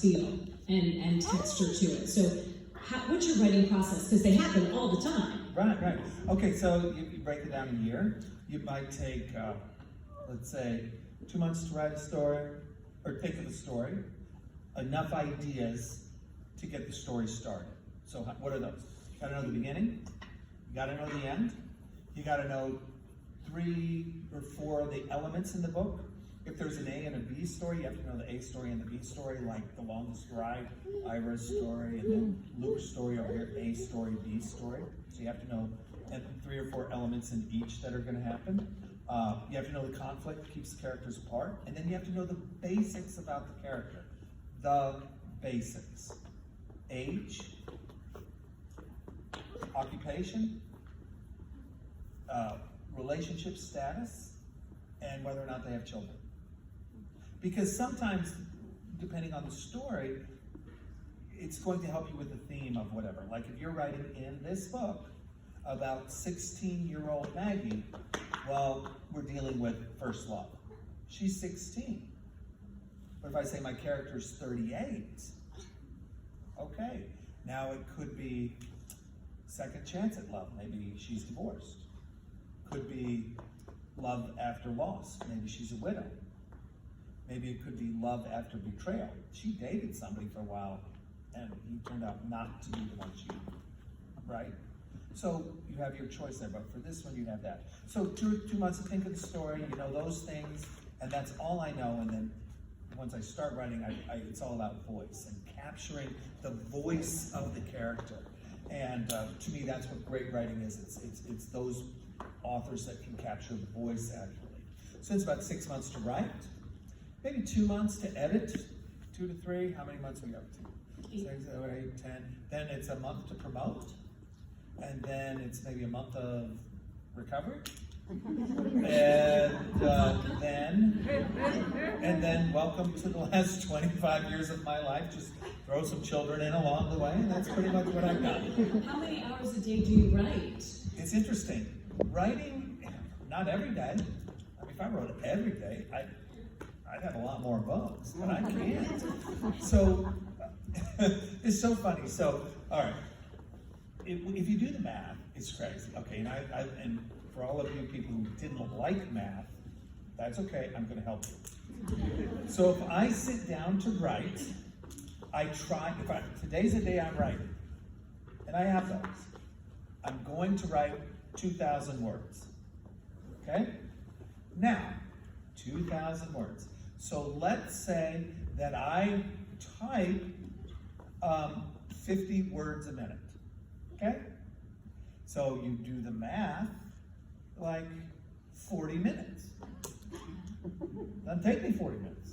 feel and texture to it. So what's your writing process? Because they happen all the time. Right. Okay, so you break it down a year. You might take, let's say, 2 months to write a story, or think of a story, enough ideas to get the story started. So what are those? You gotta know the beginning, you gotta know the end, you gotta know 3 or 4 of the elements in the book. If there's an A and a B story, you have to know the A story and the B story, like The Longest Ride, Ira's story, and then Luke's story over here, A story, B story. So you have to know 3 or 4 elements in each that are gonna happen. You have to know the conflict that keeps the characters apart, and then you have to know the basics about the character. The basics. Age, occupation, relationship status, and whether or not they have children. Because sometimes, depending on the story, it's going to help you with the theme of whatever. Like if you're writing in this book about 16-year-old Maggie, well, we're dealing with first love. She's 16. But if I say my character's 38, okay, now it could be second chance at love. Maybe she's divorced. Could be love after loss. Maybe she's a widow. Maybe it could be love after betrayal. She dated somebody for a while, and he turned out not to be the one she, right? So you have your choice there, but for this one you have that. So 2 months to think of the story, you know those things, and that's all I know. And then once I start writing, it's all about voice and capturing the voice of the character. And to me, that's what great writing is. It's those authors that can capture the voice accurately. So it's about 6 months to write, maybe 2 months to edit, 2 to 3. How many months are we up to? 6, 7, 8, 10. Then it's a month to promote. And then it's maybe a month of recovery. And then welcome to the last 25 years of my life. Just throw some children in along the way, and that's pretty much what I've done. How many hours a day do you write? It's interesting. Writing, not every day. I mean, if I wrote every day, I'd have a lot more books, but I can't. So, it's so funny. So, all right. If you do the math, it's crazy. Okay, and for all of you people who didn't like math, that's okay, I'm gonna help you. So if I sit down to write, today's the day I'm writing, and I have those, I'm going to write 2,000 words, okay? Now, 2,000 words. So let's say that I type 50 words a minute. Okay? So you do the math, like 40 minutes. Doesn't take me 40 minutes.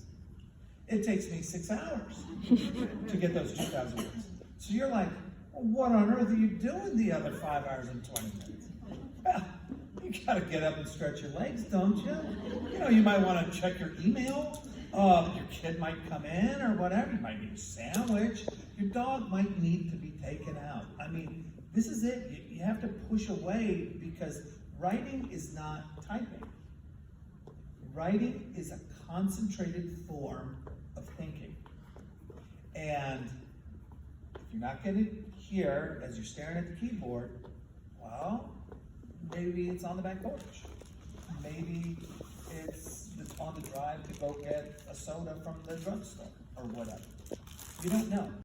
It takes me 6 hours to get those 2,000 words. So you're like, well, what on earth are you doing the other 5 hours and 20 minutes? Well, you gotta get up and stretch your legs, don't you? You know, you might wanna check your email. Your kid might come in or whatever. You might need a sandwich. Your dog might need to be taken out. I mean, this is it. You have to push away because writing is not typing. Writing is a concentrated form of thinking. And if you're not getting it here as you're staring at the keyboard, well, maybe it's on the back porch. Maybe it's on the drive to go get a soda from the drugstore or whatever. You don't know.